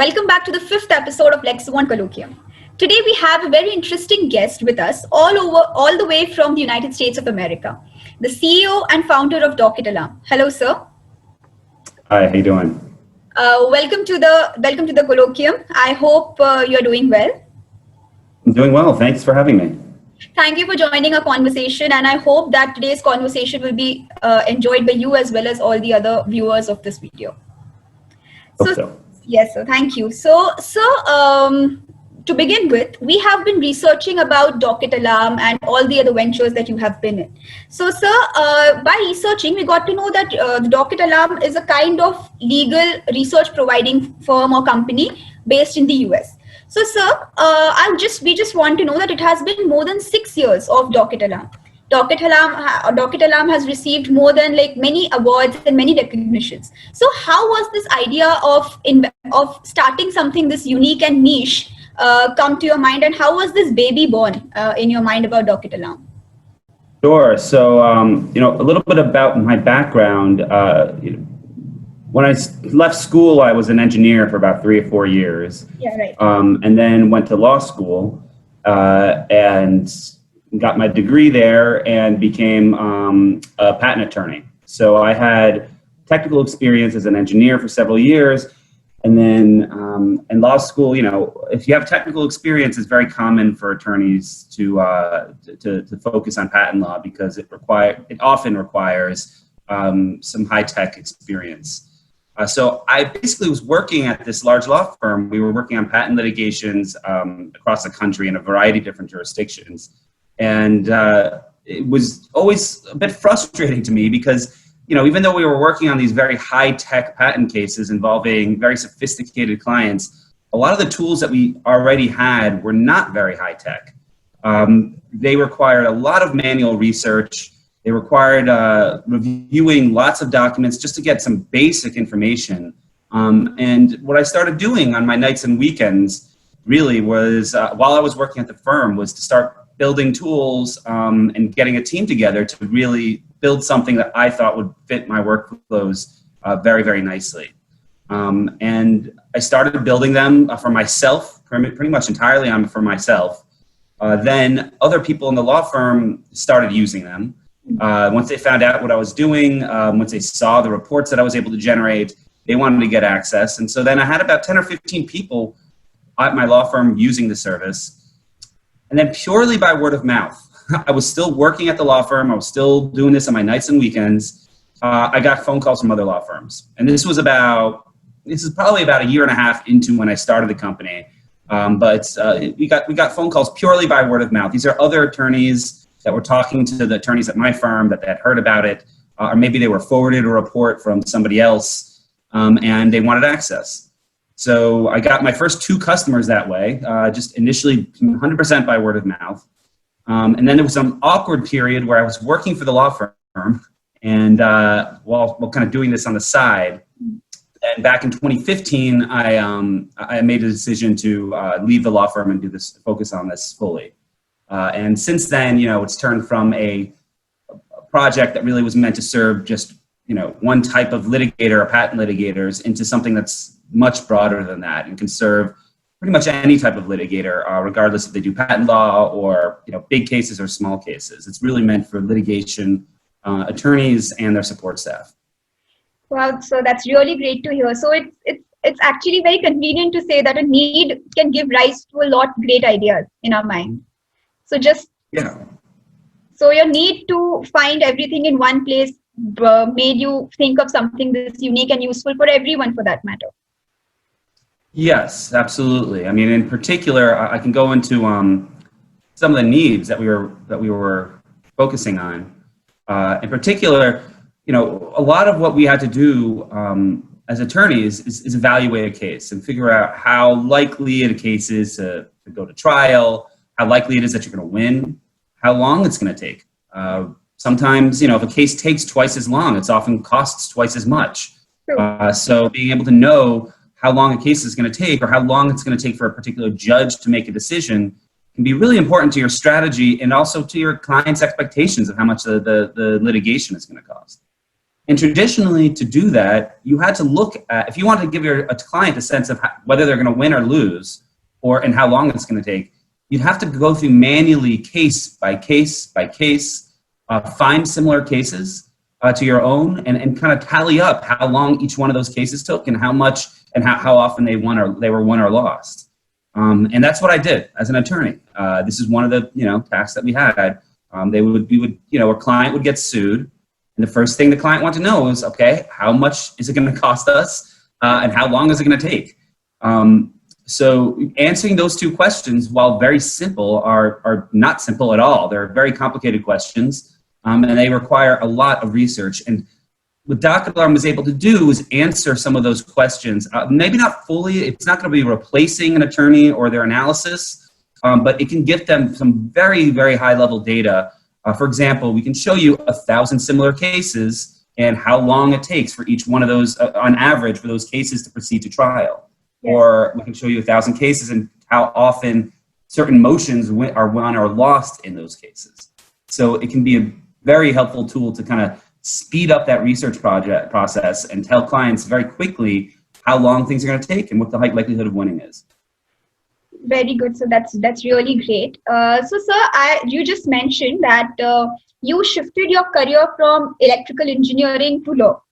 Welcome back to the fifth episode of Lexavant Colloquium. Today we have a very interesting guest with us all the way from the United States of America, the CEO and founder of Docket Alarm. Hello, sir. Hi, how you doing? Welcome to the Colloquium. I hope you're doing well. I'm doing well. Thanks for having me. Thank you for joining our conversation, and I hope that today's conversation will be enjoyed by you as well as all the other viewers of this video. Yes, sir. Thank you. So, to begin with, we have been researching about Docket Alarm and all the other ventures that you have been in. So, sir, by researching, we got to know that the Docket Alarm is a kind of legal research providing firm or company based in the US. So, sir, we just want to know that it has been more than 6 years of Docket Alarm. Docket Alarm has received more than many awards and many recognitions. So, how was this idea of starting something this unique and niche come to your mind, and how was this baby born in your mind about Docket Alarm? Sure. So, a little bit about my background. When I left school, I was an engineer for about 3 or 4 years. Yeah, right. And then went to law school and got my degree there and became a patent attorney. So I had technical experience as an engineer for several years. And then in law school, if you have technical experience, it's very common for attorneys to focus on patent law because it often requires some high-tech experience. So I basically was working at this large law firm. We were working on patent litigations across the country in a variety of different jurisdictions. And it was always a bit frustrating to me because, even though we were working on these very high-tech patent cases involving very sophisticated clients, a lot of the tools that we already had were not very high-tech. They required a lot of manual research. They required reviewing lots of documents just to get some basic information. And what I started doing on my nights and weekends really was, while I was working at the firm, was to start building tools and getting a team together to really build something that I thought would fit my workflows very, very nicely. And I started building them for myself, pretty much entirely for myself. Then other people in the law firm started using them. Once they found out what I was doing, once they saw the reports that I was able to generate, they wanted to get access. And so then I had about 10 or 15 people at my law firm using the service. And then purely by word of mouth, I was still working at the law firm. I was still doing this on my nights and weekends. I got phone calls from other law firms. And this is probably about 1.5 years into when I started the company. But we got phone calls purely by word of mouth. These are other attorneys that were talking to the attorneys at my firm that they had heard about it, or maybe they were forwarded a report from somebody else, and they wanted access. So I got my first 2 customers that way, just initially 100% by word of mouth. And then there was some awkward period where I was working for the law firm and while kind of doing this on the side. And back in 2015, I made a decision to leave the law firm and focus on this fully. And since then, it's turned from a project that really was meant to serve just, one type of litigator or patent litigators into something that's much broader than that and can serve pretty much any type of litigator, regardless if they do patent law or, big cases or small cases. It's really meant for litigation attorneys and their support staff. Well, so that's really great to hear. So it's actually very convenient to say that a need can give rise to a lot of great ideas in our mind. So So your need to find everything in one place made you think of something that's unique and useful for everyone, for that matter. Yes, absolutely. I mean, in particular, I can go into some of the needs that we were focusing on. In particular, a lot of what we had to do as attorneys is evaluate a case and figure out how likely a case is to go to trial, how likely it is that you're going to win, how long it's going to take. Sometimes, if a case takes twice as long, it often costs twice as much. So being able to know how long a case is going to take or how long it's going to take for a particular judge to make a decision can be really important to your strategy and also to your client's expectations of how much the litigation is going to cost. And traditionally, to do that, you had to look at, if you wanted to give a client a sense of whether they're going to win or lose, and how long it's going to take, you'd have to go through manually case by case by case, find similar cases to your own, and kind of tally up how long each one of those cases took and how much and how often they were won or lost. And that's what I did as an attorney. This is one of the tasks that we had. A client would get sued. And the first thing the client wanted to know is, okay, how much is it going to cost us, and how long is it going to take? So answering those two questions, while very simple, are not simple at all. They're very complicated questions, and they require a lot of research. And what Docket Alarm was able to do is answer some of those questions. Maybe not fully. It's not going to be replacing an attorney or their analysis, but it can give them some very, very high-level data. For example, we can show you 1,000 similar cases and how long it takes for each one of those, on average, for those cases to proceed to trial. Yes. Or we can show you 1,000 cases and how often certain motions are won or lost in those cases. So it can be a very helpful tool to kind of speed up that research process and tell clients very quickly how long things are going to take and what the likelihood of winning is. Very good. So that's really great. So, sir, you just mentioned that you shifted your career from electrical engineering to law.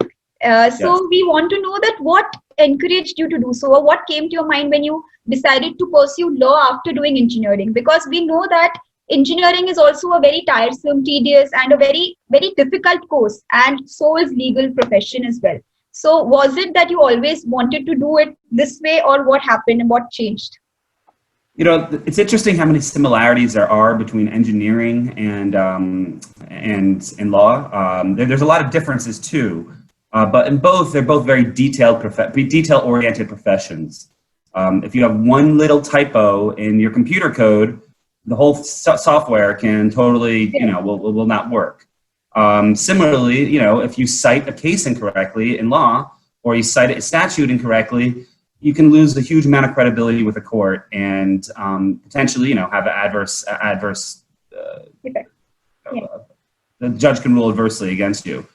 Yes. We want to know that what encouraged you to do so, or what came to your mind when you decided to pursue law after doing engineering? Because we know that engineering is also a very tiresome, tedious, and a very, very difficult course, and so is legal profession as well. So was it that you always wanted to do it this way, or what happened and what changed? It's interesting how many similarities there are between engineering and law. There's a lot of differences too, but in both, they're both very detail-oriented professions. If you have one little typo in your computer code, the whole software can totally, will not work. Similarly, if you cite a case incorrectly in law, or you cite a statute incorrectly, you can lose a huge amount of credibility with the court and potentially, have an adverse. The judge can rule adversely against you.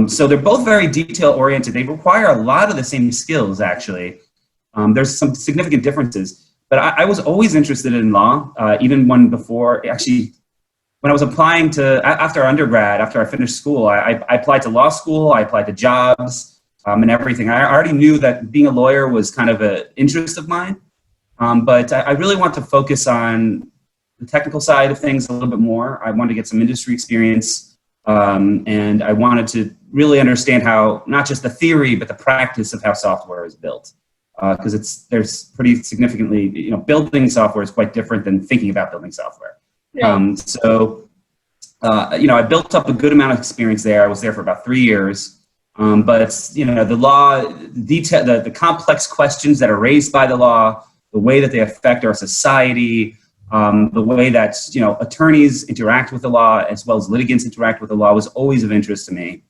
So they're both very detail-oriented. They require a lot of the same skills, actually. There's some significant differences, but I was always interested in law, even when I was applying after undergrad, after I finished school, I applied to law school, I applied to jobs. And everything. I already knew that being a lawyer was kind of an interest of mine, but I really want to focus on the technical side of things a little bit more. I wanted to get some industry experience, and I wanted to really understand how, not just the theory, but the practice of how software is built. Because there's pretty significantly, building software is quite different than thinking about building software. Right. I built up a good amount of experience there. I was there for about 3 years. But it's, the law, the complex questions that are raised by the law, the way that they affect our society, the way that, attorneys interact with the law as well as litigants interact with the law was always of interest to me.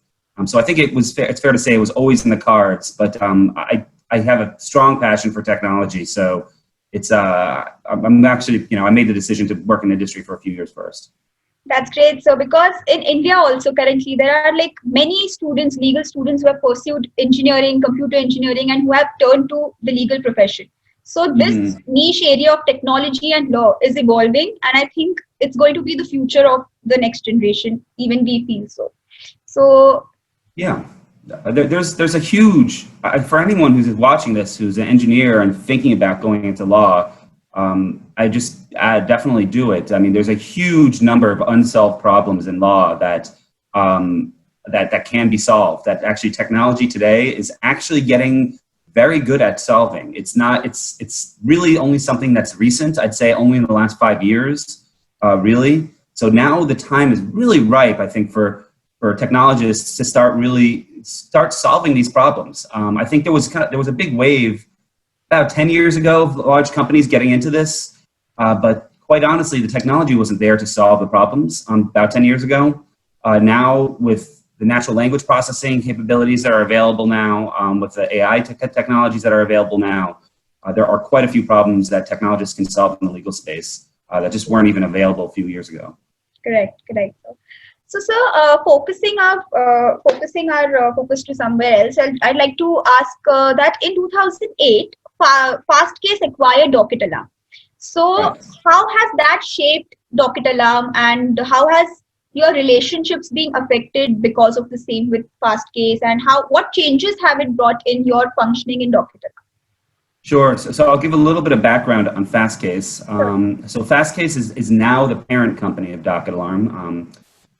So I think it's fair to say it was always in the cards, but I have a strong passion for technology. So it's, I'm actually, I made the decision to work in industry for a few years first. That's great. So because in India also currently there are many students, legal students who have pursued engineering, computer engineering, and who have turned to the legal profession. So this niche area of technology and law is evolving, and I think it's going to be the future of the next generation, even we feel so. So yeah, there's a huge, for anyone who's watching this, who's an engineer and thinking about going into law, I definitely do it. I mean, there's a huge number of unsolved problems in law that can be solved, that actually technology today is actually getting very good at solving. It's really only something that's recent. I'd say only in the last 5 years, really. So now the time is really ripe, I think, for technologists to start solving these problems. I think there was a big wave about 10 years ago of large companies getting into this, but quite honestly, the technology wasn't there to solve the problems about 10 years ago. Now, with the natural language processing capabilities that are available now, with the AI technologies that are available now, there are quite a few problems that technologists can solve in the legal space that just weren't even available a few years ago. Correct. So, sir, focusing our focus to somewhere else, I'd like to ask that in 2008, Fastcase acquired Docket Alarm. So, Right. how has that shaped Docket Alarm, and how has your relationships being affected because of the same with Fastcase, and what changes have it brought in your functioning in Docket Sure. So I'll give a little bit of background on Fastcase. Alarm? So Fastcase is now the parent company of Docket Alarm.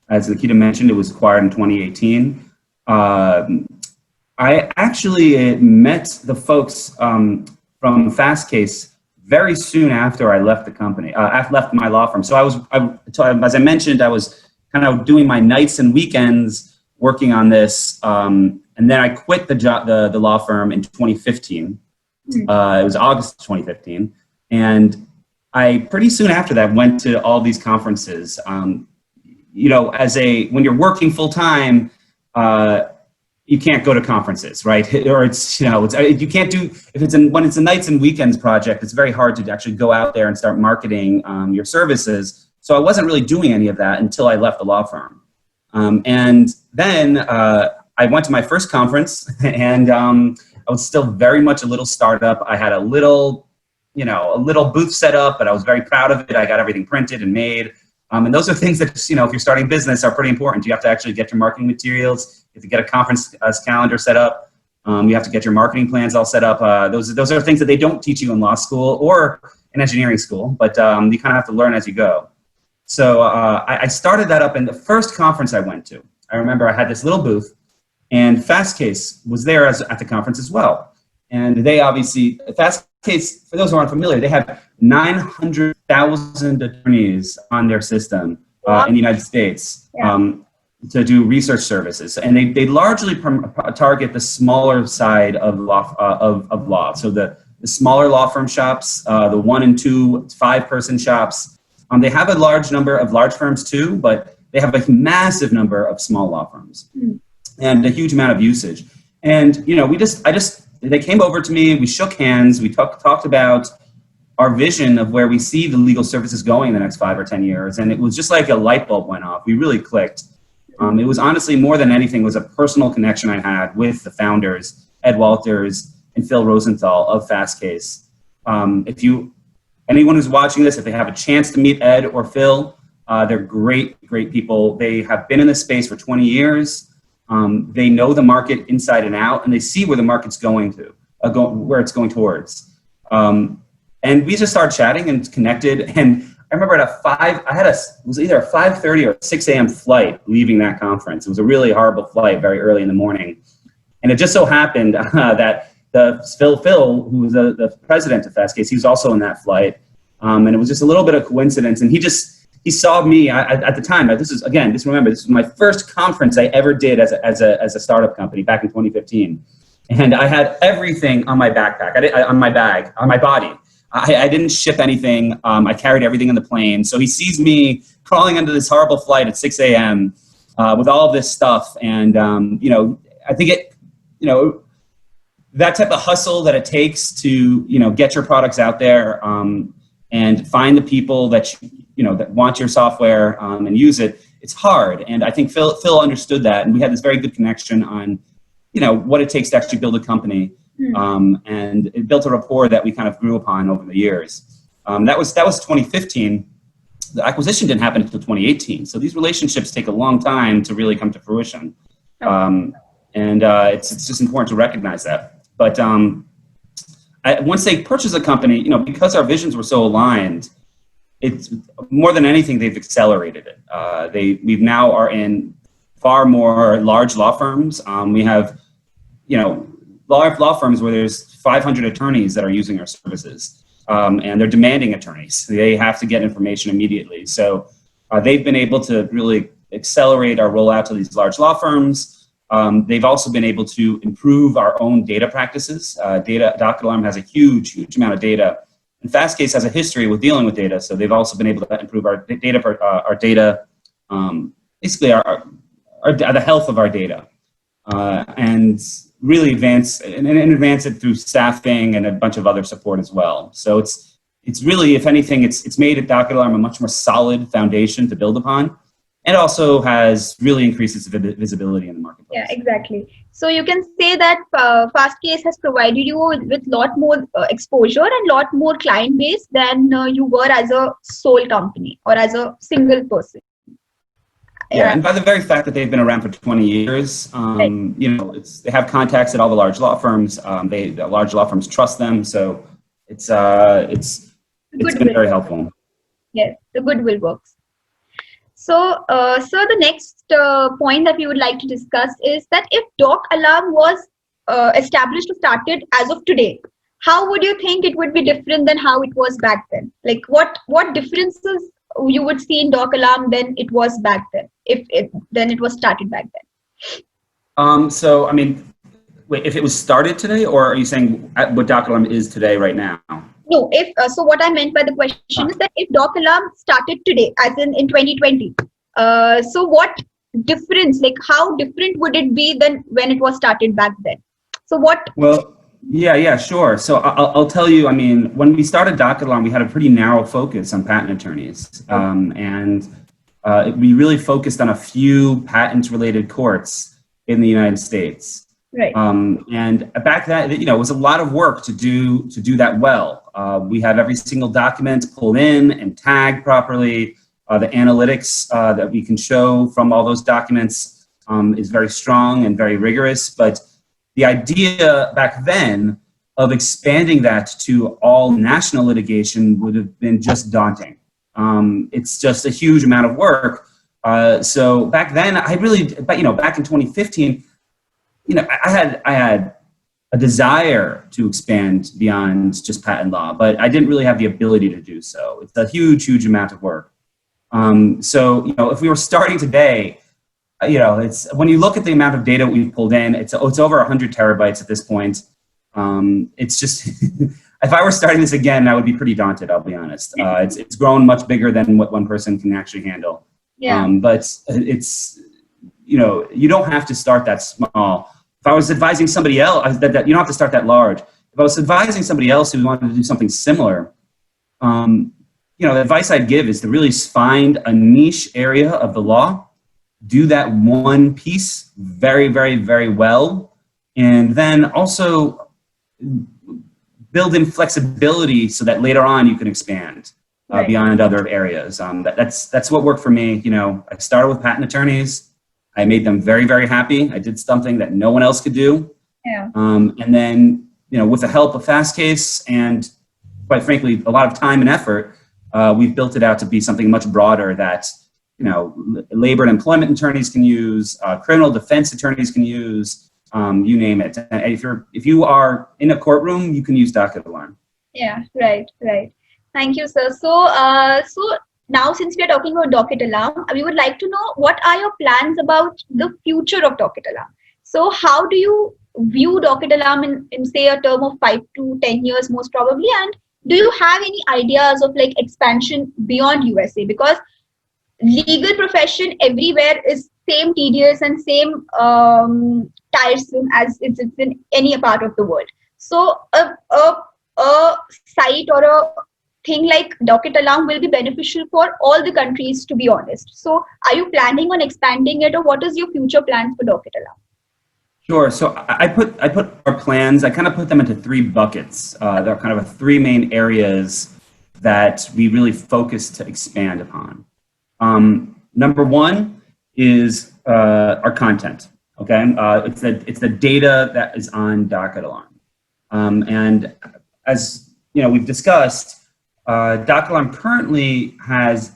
As Nikita mentioned, it was acquired in 2018. I actually met the folks from Fastcase very soon after I left the company, left my law firm. So as I mentioned, I was kind of doing my nights and weekends working on this, and then I quit the law firm in 2015. It was August 2015, and I pretty soon after that went to all these conferences. You know, when you're working full time, you can't go to conferences, right? Or you can't do, when it's a nights and weekends project, it's very hard to actually go out there and start marketing your services. So I wasn't really doing any of that until I left the law firm. And then I went to my first conference, and I was still very much a little startup. I had a little booth set up, but I was very proud of it. I got everything printed and made. And those are things that, if you're starting business, are pretty important. You have to actually get your marketing materials. You have to get a conference calendar set up. You have to get your marketing plans all set up. Those are things that they don't teach you in law school or in engineering school, but you kind of have to learn as you go. So I started that up in the first conference I went to. I remember I had this little booth, and Fastcase was there at the conference as well. And they obviously, Fastcase, for those who aren't familiar, they have 900,000 attorneys on their system in the United States to do research services. And they largely target the smaller side of law. So the smaller law firm shops, the 1 and 2, 5-person shops. They have a large number of large firms too, but they have a massive number of small law firms and a huge amount of usage. And they came over to me, we shook hands, we talked about our vision of where we see the legal services going in the next 5 or 10 years. And it was just like a light bulb went off. We really clicked. It was honestly, more than anything, was a personal connection I had with the founders, Ed Walters and Phil Rosenthal of Fastcase. Anyone who's watching this, if they have a chance to meet Ed or Phil, they're great people. They have been in this space for 20 years. They know the market inside and out, and they see where the market's going to, where it's going towards. And we just started chatting and connected. And I remember it was either a 5:30 or 6 a.m. flight leaving that conference. It was a really horrible flight, very early in the morning. And it just so happened that Phil, who was the president of Fastcase, he was also in that flight. And it was just a little bit of coincidence. And he saw me at the time. This was my first conference I ever did as a startup company back in 2015. And I had everything on my backpack, on my bag, on my body. I didn't ship anything. I carried everything in the plane. So he sees me crawling under this horrible flight at 6 a.m. With all of this stuff. And, I think that type of hustle that it takes to, get your products out there and find the people that, that want your software and use it, it's hard. And I think Phil understood that. And we had this very good connection on, what it takes to actually build a company. And it built a rapport that we kind of grew upon over the years. That was 2015. The acquisition didn't happen until 2018. So these relationships take a long time to really come to fruition. It's just important to recognize that. But once they purchase a company, because our visions were so aligned, it's more than anything, they've accelerated it. We now are in far more large law firms. We have, large law firms where there's 500 attorneys that are using our services, and they're demanding attorneys. They have to get information immediately. So they've been able to really accelerate our rollout to these large law firms. They've also been able to improve our own data practices. Docket Alarm has a huge amount of data. And Fastcase has a history with dealing with data, so they've also been able to improve our data, basically the health of our data, and really advance it through staffing and a bunch of other support as well. So it's really, if anything, it's made Docket Alarm a much more solid foundation to build upon. Yeah. and also has really increased its visibility in the marketplace. Yeah, exactly. So you can say that Fastcase has provided you with lot more exposure and lot more client base than you were as a sole company or as a single person. Yeah, and by the very fact that they've been around for 20 years, Right. they have contacts at all the large law firms. The large law firms trust them, so it's been Goodwill very works. helpful. Yes, the goodwill works. So, the next point that we would like to discuss is that if Doc Alarm was established or started as of today, how would you think it would be different than how it was back then? Like, what differences you would see in Doc Alarm than it was back then, if it was started back then? So, I mean, wait, if it was started today, or are you saying what Docket Alarm is today, right now? No, if so, what I meant by the question is that if Doc Alarm started today, as in 2020, so what difference, like how different would it be than when it was started back then? So what? Well, yeah, sure. So I'll tell you, I mean, when we started Docket Alarm, we had a pretty narrow focus on patent attorneys. And we really focused on a few patent-related courts in the United States. Right. And back then, it was a lot of work to do that well. We have every single document pulled in and tagged properly. The analytics that we can show from all those documents is very strong and very rigorous. But the idea back then of expanding that to all national litigation would have been just daunting. It's just a huge amount of work. So back then, back in 2015, I had a desire to expand beyond just patent law, but I didn't really have the ability to do so. It's a huge amount of work. So if we were starting today, it's when you look at the amount of data we've pulled in, it's over 100 terabytes at this point. It's just if I were starting this again, I would be pretty daunted. I'll be honest. It's grown much bigger than what one person can actually handle. Yeah. But it's you don't have to start that small. If I was advising somebody else, that you don't have to start that large. If I was advising somebody else who wanted to do something similar, the advice I'd give is to really find a niche area of the law, do that one piece very, very, very well, and then also build in flexibility so that later on you can expand beyond other areas. That's what worked for me. I started with patent attorneys. I made them very, very happy. I did something that no one else could do. Yeah. And then, with the help of Fastcase and, quite frankly, a lot of time and effort, we've built it out to be something much broader that, labor and employment attorneys can use, criminal defense attorneys can use, you name it. And if you are in a courtroom, you can use Docket Alarm. Yeah. Right. Thank you, sir. So, now, since we are talking about Docket Alarm, we would like to know what are your plans about the future of Docket Alarm. So how do you view Docket Alarm in say a term of 5 to 10 years most probably, and do you have any ideas of like expansion beyond USA? Because legal profession everywhere is same tedious and same tiresome as it's in any part of the world. So a site or a thing like Docket Alarm will be beneficial for all the countries, to be honest. So are you planning on expanding it, or what is your future plans for Docket Alarm? Sure. So I put our plans, I kind of put them into three buckets. There are kind of three main areas that we really focus to expand upon. Number one is our content. Okay, it's the data that is on Docket Alarm, and as we've discussed, Docket Alarm currently has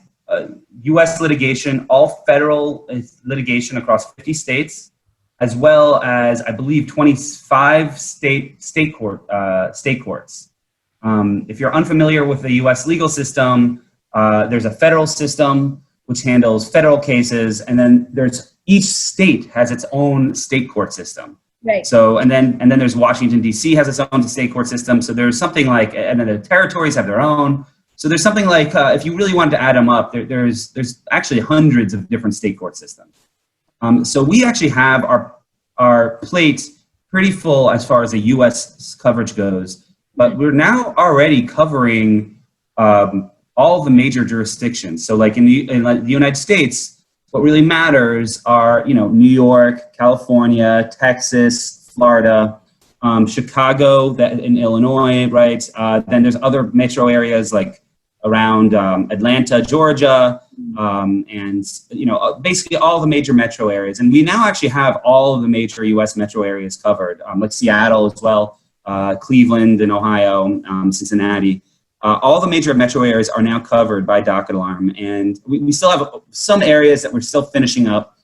U.S. litigation, all federal litigation across 50 states, as well as I believe 25 state courts. If you're unfamiliar with the U.S. legal system, there's a federal system which handles federal cases, and then each state has its own state court system. Right. So and then there's Washington D.C. has its own state court system. So there's something like, and then the territories have their own. So there's something like, if you really wanted to add them up, there's actually hundreds of different state court systems. So we actually have our plate pretty full as far as the U.S. coverage goes, but we're now already covering all the major jurisdictions. So like in the United States, What really matters are, New York, California, Texas, Florida, Chicago, in Illinois, right? Then there's other metro areas like around Atlanta, Georgia, and basically all the major metro areas. And we now actually have all of the major U.S. metro areas covered, like Seattle as well, Cleveland in Ohio, Cincinnati. All the major metro areas are now covered by Docket Alarm, and we still have some areas that we're still finishing up.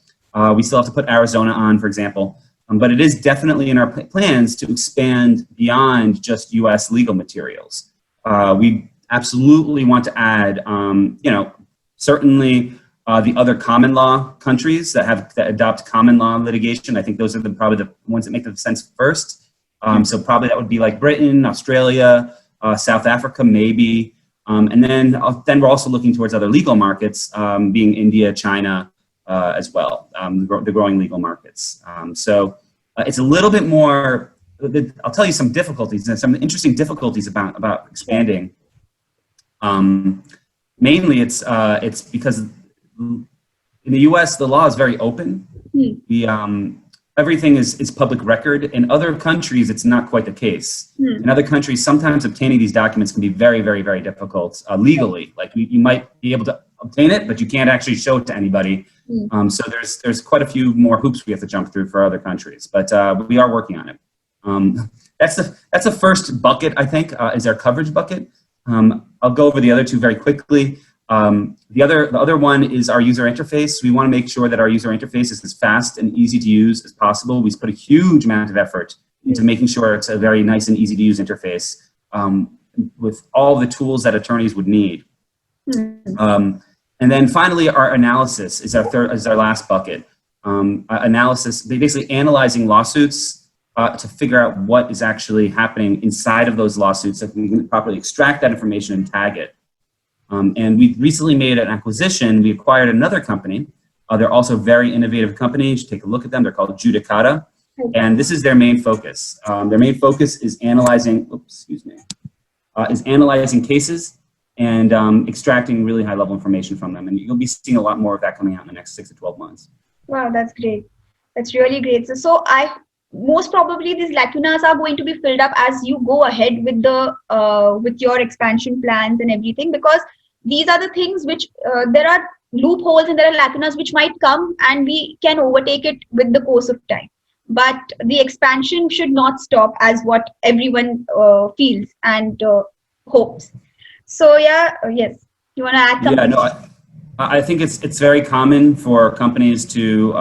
We still have to put Arizona on, for example. But it is definitely in our plans to expand beyond just U.S. legal materials. We absolutely want to add, certainly the other common law countries that adopt common law litigation. I think those are probably the ones that make the sense first. So probably that would be like Britain, Australia, South Africa, maybe. And then we're also looking towards other legal markets, being India, China, as well, the growing legal markets. So it's a little bit more, I'll tell you some difficulties and some interesting difficulties about expanding. Mainly it's because in the US, the law is very open. Everything is public record. In other countries, it's not quite the case. In other countries, sometimes obtaining these documents can be very, very, very difficult legally. Like you might be able to obtain it, but you can't actually show it to anybody. So there's quite a few more hoops we have to jump through for other countries, but we are working on it. That's the first bucket, I think, is our coverage bucket. I'll go over the other two very quickly. The other one is our user interface. We want to make sure that our user interface is as fast and easy to use as possible. We put a huge amount of effort into making sure it's a very nice and easy to use interface with all the tools that attorneys would need. And then finally, our analysis is our last bucket. Analysis, basically analyzing lawsuits to figure out what is actually happening inside of those lawsuits so we can properly extract that information and tag it. And we recently made an acquisition. We acquired another company. They're also a very innovative company. You should take a look at them. They're called Judicata. And this is their main focus. Their main focus is analyzing, analyzing cases and extracting really high level information from them. And you'll be seeing a lot more of that coming out in the next 6 to 12 months. Wow, that's great. That's really great. So most probably these lacunas are going to be filled up as you go ahead with with your expansion plans and everything, because these are the things which there are loopholes and there are lacunas which might come and we can overtake it with the course of time. But the expansion should not stop as what everyone feels and hopes. So yes, you want to add something? Yeah, no, I think it's very common for companies to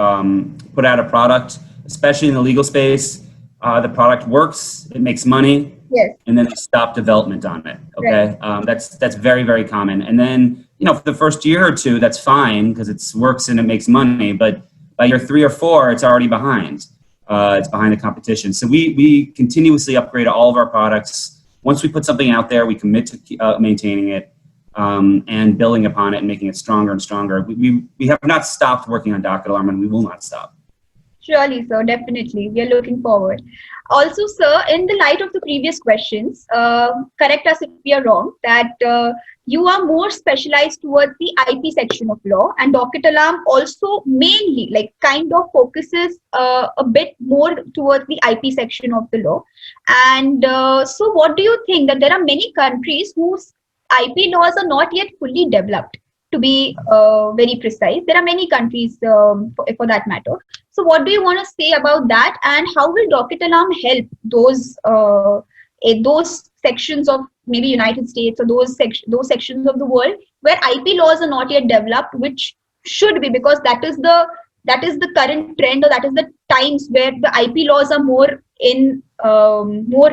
put out a product, especially in the legal space. The product works, it makes money, yes, and then they stop development on it. Okay, right. That's very, very common. And then for the first year or two, that's fine because it works and it makes money. But by year 3 or 4, it's already behind. It's behind the competition. So we continuously upgrade all of our products. Once we put something out there, we commit to maintaining it and building upon it and making it stronger and stronger. We have not stopped working on Docket Alarm, and we will not stop. Surely, sir, definitely. We are looking forward. Also, sir, in the light of the previous questions, correct us if we are wrong, that you are more specialized towards the IP section of law, and Docket Alarm also mainly kind of focuses a bit more towards the IP section of the law. And so what do you think that there are many countries whose IP laws are not yet fully developed? To be very precise, there are many countries for that matter. So what do you want to say about that, and how will Docket Alarm help those sections of maybe United States or those sections of the world where IP laws are not yet developed, which should be, because that is the current trend, or that is the times where the IP laws are more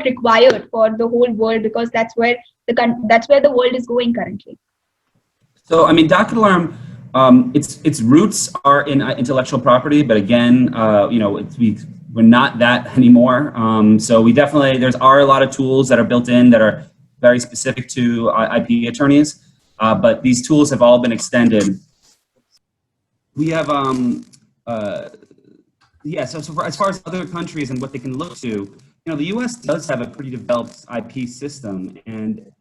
required for the whole world, because that's where the world is going currently. So, I mean, Docket Alarm, its roots are in intellectual property, but again, we're not that anymore. So we definitely, are a lot of tools that are built in that are very specific to IP attorneys, but these tools have all been extended. We have, so as far as other countries and what they can look to, the US does have a pretty developed IP system, and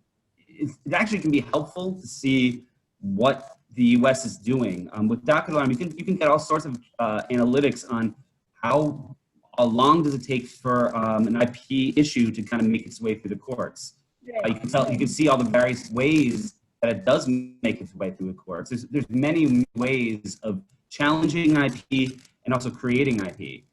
it actually can be helpful to see what the U.S. is doing. With Docket Alarm, you can get all sorts of analytics on how long does it take for an IP issue to kind of make its way through the courts. You can see all the various ways that it does make its way through the courts. There's many ways of challenging IP and also creating IP.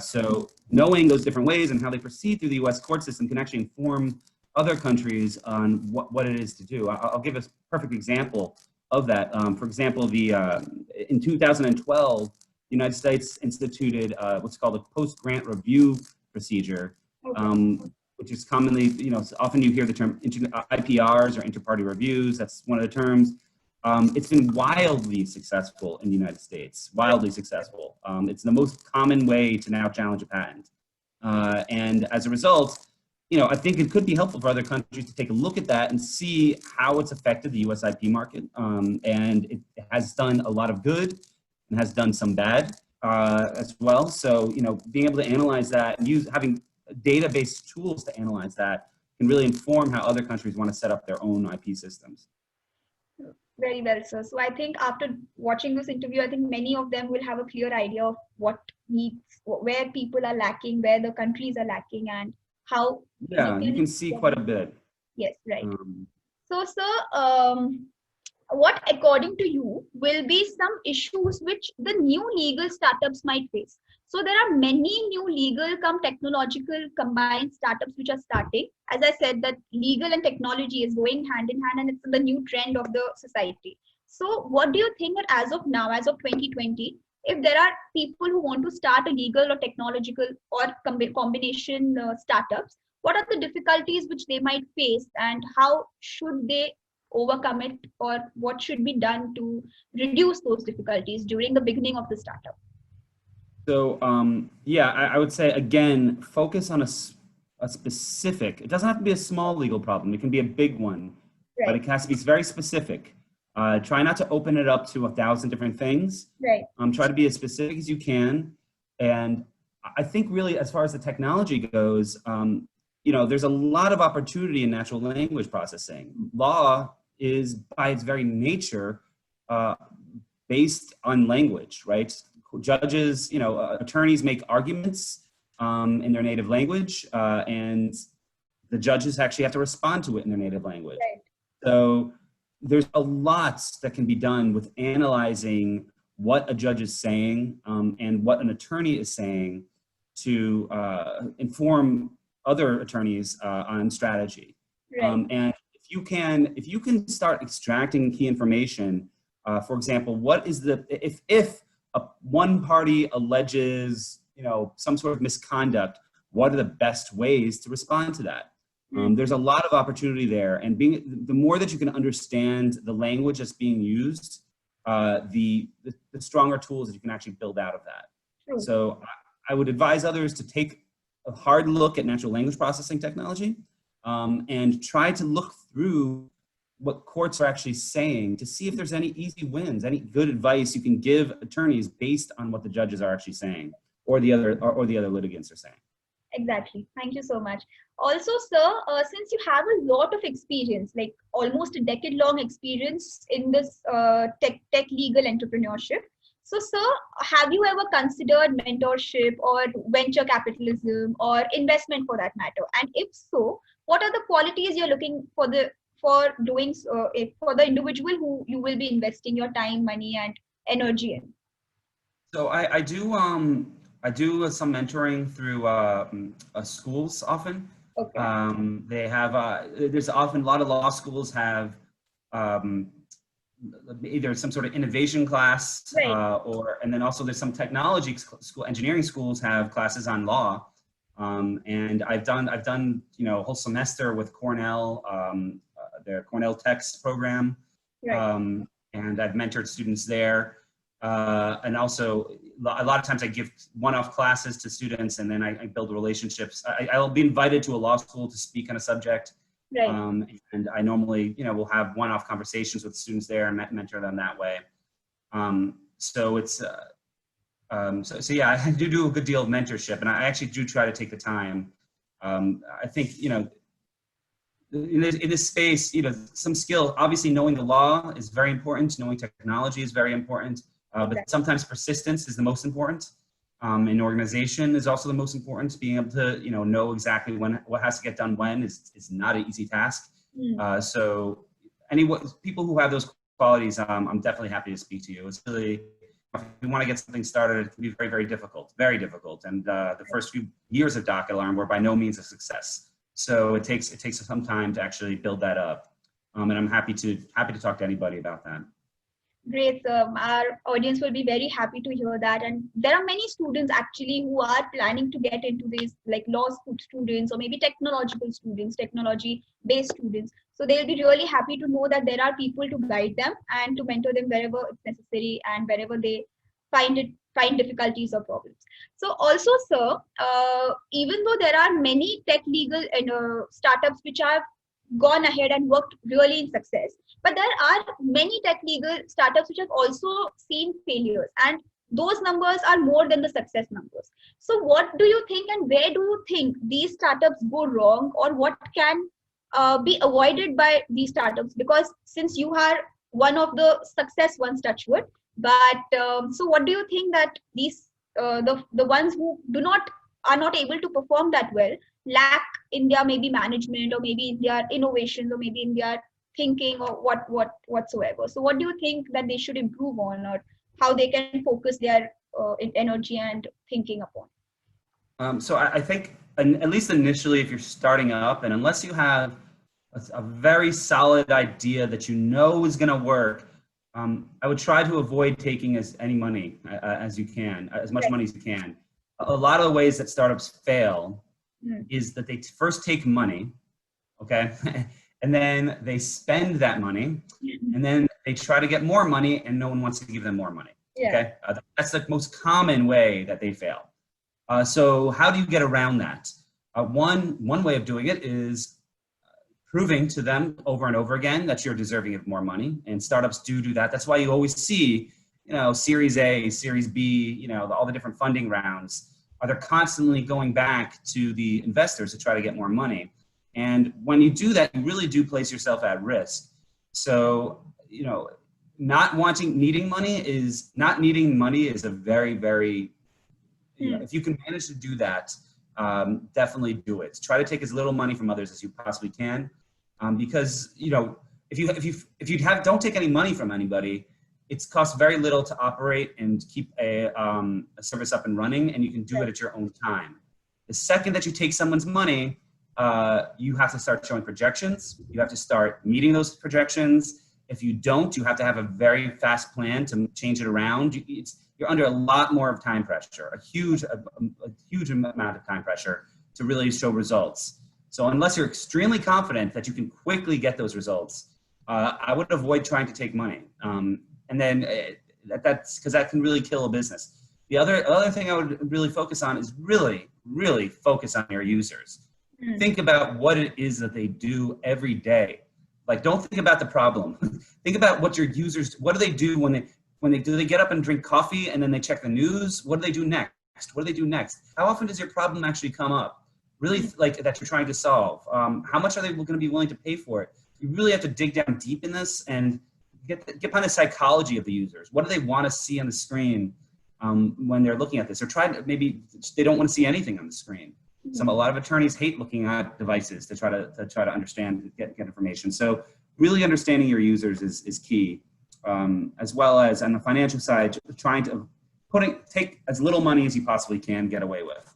So knowing those different ways and how they proceed through the U.S. court system can actually inform other countries on what it is to do. I'll give a perfect example of that. For example, in 2012, the United States instituted what's called a post-grant review procedure, which is commonly, often you hear the term IPRs or inter-party reviews. That's one of the terms. It's been wildly successful in the United States, wildly successful. It's the most common way to now challenge a patent. And as a result, I think it could be helpful for other countries to take a look at that and see how it's affected the US IP market. And it has done a lot of good and has done some bad as well. So, being able to analyze that and having database tools to analyze that can really inform how other countries want to set up their own IP systems. Very well, sir. So I think after watching this interview, I think many of them will have a clear idea of what needs, where people are lacking, where the countries are lacking, and how. Yeah, you can see quite a bit. Yes, right. So, sir, what, according to you, will be some issues which the new legal startups might face? So there are many new legal technological combined startups which are starting. As I said, that legal and technology is going hand in hand, and it's the new trend of the society. So what do you think that as of now, as of 2020, if there are people who want to start a legal or technological or combination startups, what are the difficulties which they might face, and how should they overcome it, or what should be done to reduce those difficulties during the beginning of the startup? So, I would say, again, focus on a specific, it doesn't have to be a small legal problem. It can be a big one, but it has to be very specific. Try not to open it up to 1,000 different things. Try to be as specific as you can. And I think really, as far as the technology goes, there's a lot of opportunity in natural language processing. Law is, by its very nature, based on language, right? Judges, attorneys make arguments in their native language, and the judges actually have to respond to it in their native language. So there's a lot that can be done with analyzing what a judge is saying and what an attorney is saying to inform other attorneys on strategy. And if you can start extracting key information, for example, what is if one party alleges, some sort of misconduct, what are the best ways to respond to that? There's a lot of opportunity there, and the more that you can understand the language that's being used, the stronger tools that you can actually build out of that. So I would advise others to take a hard look at natural language processing technology and try to look through what courts are actually saying to see if there's any easy wins, any good advice you can give attorneys based on what the judges are actually saying or the other litigants are saying. Exactly. Thank you so much. Also, sir, since you have a lot of experience, like almost a decade-long experience in this tech legal entrepreneurship, so, sir, have you ever considered mentorship or venture capitalism or investment for that matter? And if so, what are the qualities you're looking for doing for the individual who you will be investing your time, money, and energy in? So I do some mentoring through schools often. They have there's often a lot of law schools have either some sort of innovation class and then also there's some technology school, engineering schools have classes on law. And I've done a whole semester with Cornell, their Cornell Tech's program, and I've mentored students there. And also a lot of times I give one-off classes to students, and then I build relationships. I'll be invited to a law school to speak on a subject. And I normally, will have one-off conversations with students there and mentor them that way. So it's, so yeah, I do a good deal of mentorship, and I actually do try to take the time. I think, in this space, some skill, obviously knowing the law is very important. Knowing technology is very important. But sometimes persistence is the most important. And organization is also the most important. Being able to, know exactly what has to get done when is not an easy task. So people who have those qualities, I'm definitely happy to speak to you. It's really, if you want to get something started, it can be very, very difficult, very difficult. And the first few years of Docket Alarm were by no means a success. So it takes some time to actually build that up. And I'm happy to talk to anybody about that. Great. Our audience will be very happy to hear that. And there are many students actually who are planning to get into these, like law school students or maybe technological students, technology-based students. So they'll be really happy to know that there are people to guide them and to mentor them wherever it's necessary and wherever they find difficulties or problems. So also, sir, even though there are many tech legal startups which have gone ahead and worked really in success, but there are many tech legal startups which have also seen failures, and those numbers are more than the success numbers. So what do you think, and where do you think these startups go wrong, or what can be avoided by these startups? Because since you are one of the success ones, touch wood, but so what do you think that these the ones who are not able to perform that well lack in their maybe management, or maybe in their innovations, or maybe in their thinking, or whatsoever? So what do you think that they should improve on, or how they can focus their energy and thinking upon? So I think, at least initially, if you're starting up, and unless you have a very solid idea that is going to work, I would try to avoid taking as any money as you can, as much money as you can. A lot of the ways that startups fail is that they first take money, okay, and then they spend that money, and then they try to get more money, and no one wants to give them more money. Okay, that's the most common way that they fail. So how do you get around that? One way of doing it is proving to them over and over again that you're deserving of more money, and startups do that. That's why you always see, Series A, Series B, all the different funding rounds. They're constantly going back to the investors to try to get more money. And when you do that, you really do place yourself at risk. So, not needing money is a very, very, if you can manage to do that, definitely do it. Try to take as little money from others as you possibly can. Because, if you don't take any money from anybody, it costs very little to operate and keep a service up and running, and you can do it at your own time. The second that you take someone's money, you have to start showing projections. You have to start meeting those projections. If you don't, you have to have a very fast plan to change it around. You're under a lot more of time pressure, a huge amount of time pressure to really show results. So unless you're extremely confident that you can quickly get those results, I would avoid trying to take money. And then that's because that can really kill a business. The other thing I would really focus on is really focus on your users. Think about what it is that they do every day. Like, don't think about the problem. Think about what your users, what do they do when they get up and drink coffee and then they check the news? What do they do next? What do they do next? How often does your problem actually come up? Really, like, that you're trying to solve? How much are they going to be willing to pay for it? You really have to dig down deep in this and get behind the psychology of the users. What do they want to see on the screen when they're looking at this? Or maybe they don't want to see anything on the screen. A lot of attorneys hate looking at devices to try to understand, get information. So really understanding your users is key, as well as on the financial side, trying to take as little money as you possibly can get away with.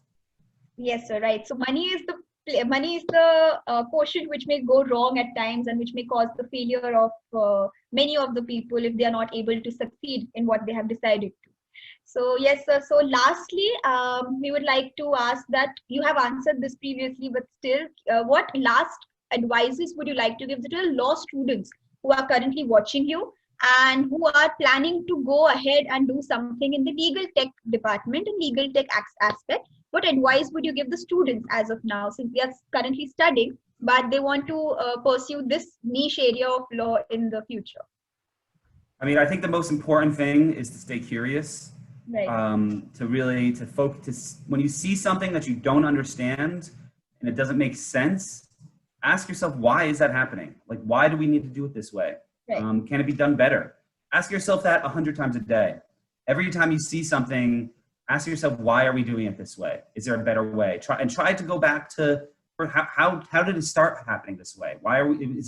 Yes, sir. Right. So money is the quotient which may go wrong at times, and which may cause the failure of many of the people if they are not able to succeed in what they have decided to. So yes, sir. So lastly, we would like to ask that you have answered this previously, but still, what last advices would you like to give to the law students who are currently watching you and who are planning to go ahead and do something in the legal tech department and legal tech aspect? What advice would you give the students as of now, since they are currently studying, but they want to pursue this niche area of law in the future? I mean, I think the most important thing is to stay curious. Right. To focus when you see something that you don't understand and it doesn't make sense, ask yourself, why is that happening? Like, why do we need to do it this way? Right. Can it be done better? Ask yourself that 100 times a day. Every time you see something, ask yourself, why are we doing it this way? Is there a better way? Try to go back to how did it start happening this way? Why are we?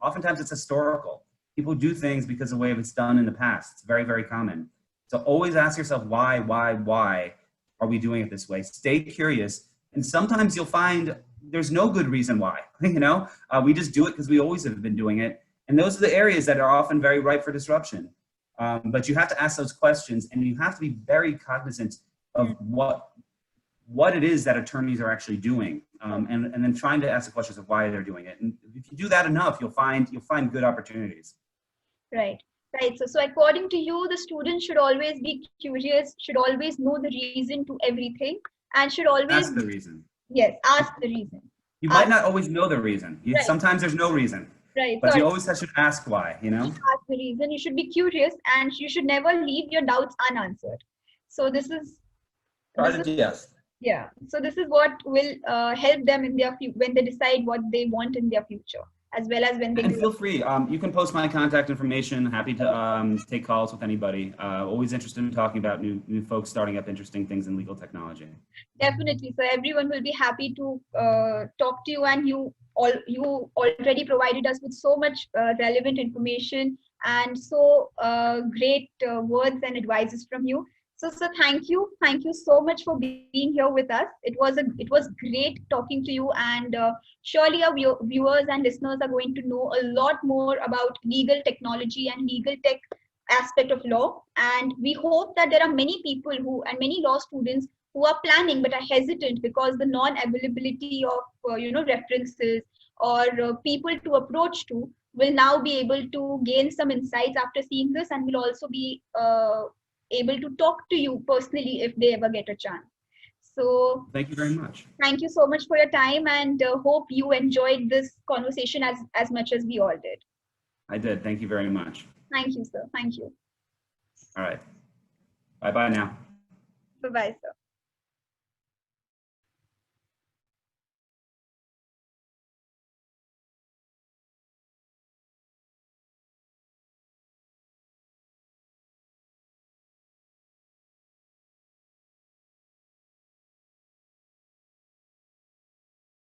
Oftentimes it's historical. People do things because of the way it's done in the past. It's very, very common. So always ask yourself, why are we doing it this way? Stay curious, and sometimes you'll find there's no good reason why. We just do it because we always have been doing it, and those are the areas that are often very ripe for disruption. But you have to ask those questions, and you have to be very cognizant of what it is that attorneys are actually doing, and then trying to ask the questions of why they're doing it. And if you do that enough, you'll find good opportunities. Right. So according to you, the student should always be curious, should always know the reason to everything, and should always ask the reason. Yes, ask the reason. You might not always know the reason. Right. Sometimes there's no reason. Right. But you always should ask why, Ask the reason. You should be curious, and you should never leave your doubts unanswered. So this is. Yes. Yeah. So this is what will help them in their when they decide what they want in their future, as well as when they. And feel free. You can post my contact information. Happy to take calls with anybody. Always interested in talking about new folks starting up interesting things in legal technology. Definitely. So everyone will be happy to talk to you, and you already provided us with so much relevant information and so great words and advices from you. So thank you so much for being here with us. It was great talking to you, and surely our viewers and listeners are going to know a lot more about legal technology and legal tech aspect of law. And we hope that there are many people and many law students who are planning but are hesitant because the non-availability of references or people to approach to will now be able to gain some insights after seeing this, and will also be able to talk to you personally if they ever get a chance. So thank you very much. Thank you so much for your time, and hope you enjoyed this conversation as much as we all did. I did. Thank you very much. Thank you, sir. Thank you. All right. Bye-bye now. Bye-bye, sir.